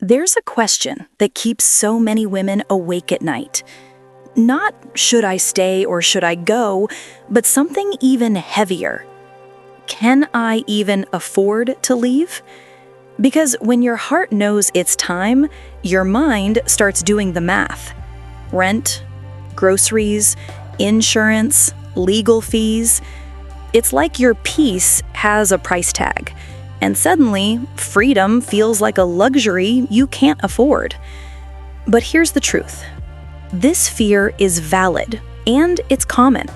There's a question that keeps so many women awake at night. Not should I stay or should I go, but something even heavier. Can I even afford to leave? Because when your heart knows it's time, your mind starts doing the math. Rent, groceries, insurance, legal fees. It's like your peace has a price tag. And suddenly, freedom feels like a luxury you can't afford. But here's the truth. This fear is valid, and it's common.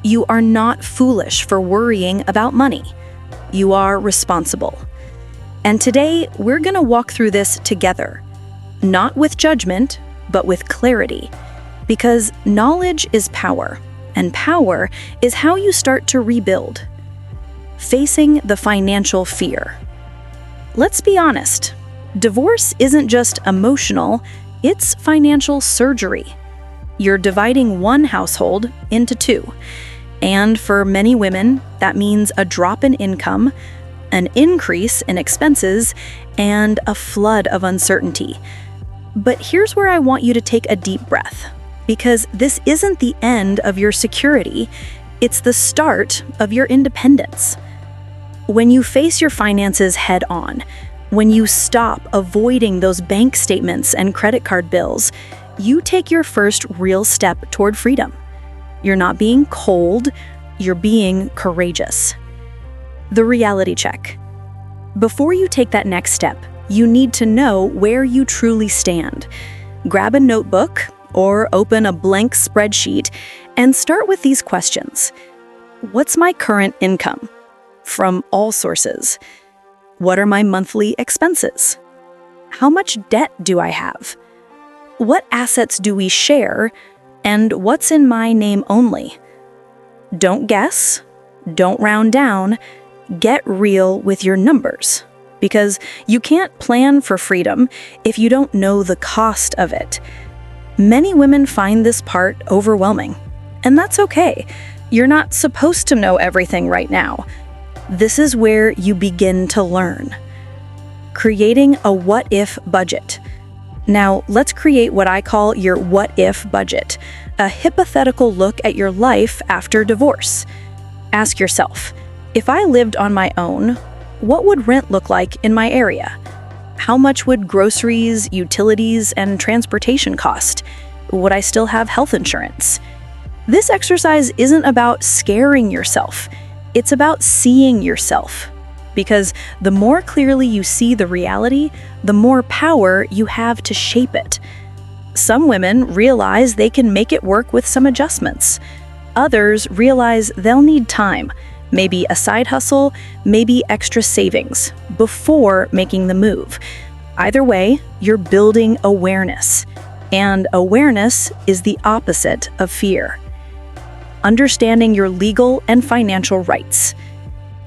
You are not foolish for worrying about money. You are responsible. And today, we're going to walk through this together. Not with judgment, but with clarity. Because knowledge is power, and power is how you start to rebuild. Facing the financial fear. Let's be honest, divorce isn't just emotional, it's financial surgery. You're dividing one household into two. And for many women, that means a drop in income, an increase in expenses, and a flood of uncertainty. But here's where I want you to take a deep breath, because this isn't the end of your security, it's the start of your independence. When you face your finances head on, when you stop avoiding those bank statements and credit card bills, you take your first real step toward freedom. You're not being cold, you're being courageous. The reality check. Before you take that next step, you need to know where you truly stand. Grab a notebook or open a blank spreadsheet and start with these questions. What's my current income? From all sources. What are my monthly expenses? How much debt do I have? What assets do we share? And what's in my name only? Don't guess. Don't round down. Get real with your numbers. Because you can't plan for freedom if you don't know the cost of it. Many women find this part overwhelming. And that's okay. You're not supposed to know everything right now. This is where you begin to learn. Creating a what-if budget. Now, let's create what I call your what-if budget, a hypothetical look at your life after divorce. Ask yourself, if I lived on my own, what would rent look like in my area? How much would groceries, utilities, and transportation cost? Would I still have health insurance? This exercise isn't about scaring yourself. It's about seeing yourself. Because the more clearly you see the reality, the more power you have to shape it. Some women realize they can make it work with some adjustments. Others realize they'll need time, maybe a side hustle, maybe extra savings, before making the move. Either way, you're building awareness. And awareness is the opposite of fear. Understanding your legal and financial rights.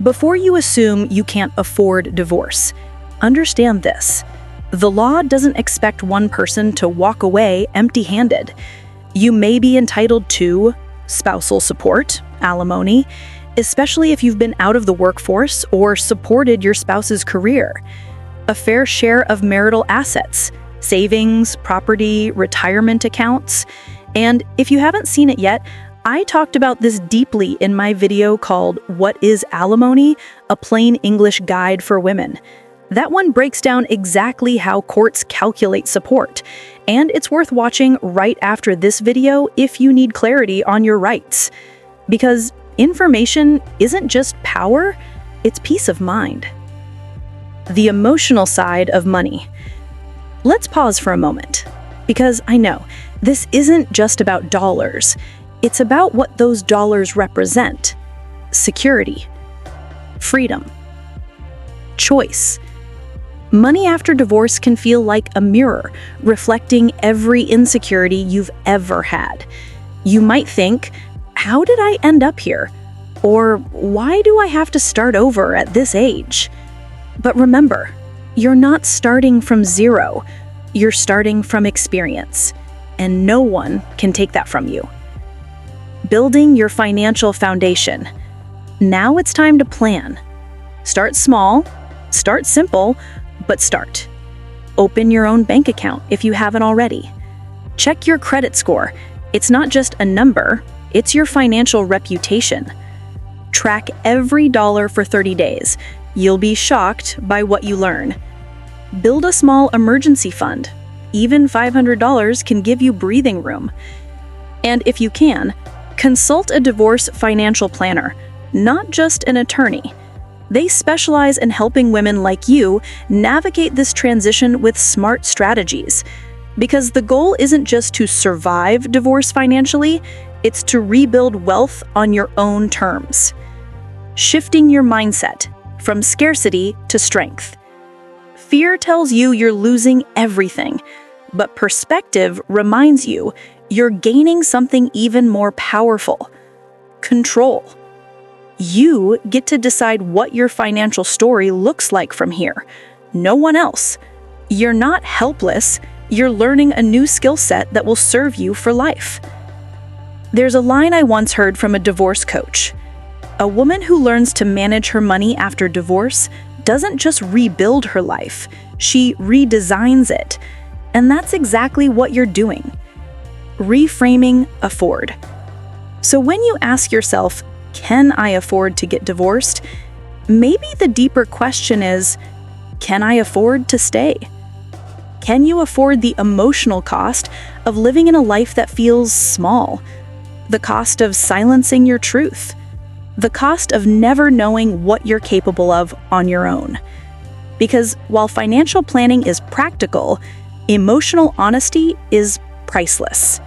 Before you assume you can't afford divorce, understand this. The law doesn't expect one person to walk away empty-handed. You may be entitled to spousal support, alimony, especially if you've been out of the workforce or supported your spouse's career. A fair share of marital assets, savings, property, retirement accounts. And if you haven't seen it yet, I talked about this deeply in my video called What is Alimony? A Plain English Guide for Women. That one breaks down exactly how courts calculate support, and it's worth watching right after this video if you need clarity on your rights. Because information isn't just power, it's peace of mind. The emotional side of money. Let's pause for a moment, because I know this isn't just about dollars. It's about what those dollars represent. Security, freedom, choice. Money after divorce can feel like a mirror, reflecting every insecurity you've ever had. You might think, how did I end up here? Or why do I have to start over at this age? But remember, you're not starting from zero. You're starting from experience, and no one can take that from you. Building your financial foundation. Now it's time to plan. Start small, start simple, but start. Open your own bank account if you haven't already. Check your credit score. It's not just a number, it's your financial reputation. Track every dollar for 30 days. You'll be shocked by what you learn. Build a small emergency fund. Even $500 can give you breathing room. And if you can, consult a divorce financial planner, not just an attorney. They specialize in helping women like you navigate this transition with smart strategies. Because the goal isn't just to survive divorce financially, it's to rebuild wealth on your own terms. Shifting your mindset from scarcity to strength. Fear tells you you're losing everything, but perspective reminds you you're gaining something even more powerful: control. You get to decide what your financial story looks like from here. No one else. You're not helpless. You're learning a new skill set that will serve you for life. There's a line I once heard from a divorce coach. A woman who learns to manage her money after divorce doesn't just rebuild her life, she redesigns it. And that's exactly what you're doing. Reframing afford. So when you ask yourself, can I afford to get divorced? Maybe the deeper question is, can I afford to stay? Can you afford the emotional cost of living in a life that feels small? The cost of silencing your truth? The cost of never knowing what you're capable of on your own? Because while financial planning is practical, emotional honesty is priceless.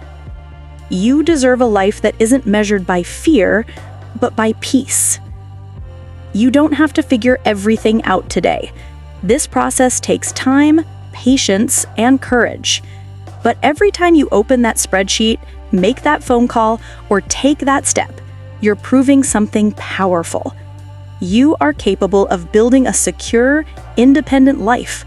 You deserve a life that isn't measured by fear, but by peace. You don't have to figure everything out today. This process takes time, patience, and courage. But every time you open that spreadsheet, make that phone call, or take that step, you're proving something powerful. You are capable of building a secure, independent life.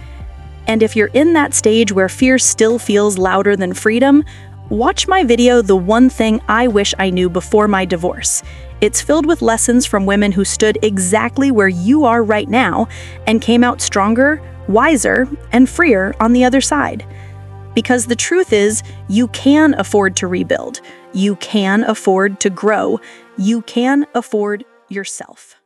And if you're in that stage where fear still feels louder than freedom, watch my video, The One Thing I Wish I Knew Before My Divorce. It's filled with lessons from women who stood exactly where you are right now and came out stronger, wiser, and freer on the other side. Because the truth is, you can afford to rebuild. You can afford to grow. You can afford yourself.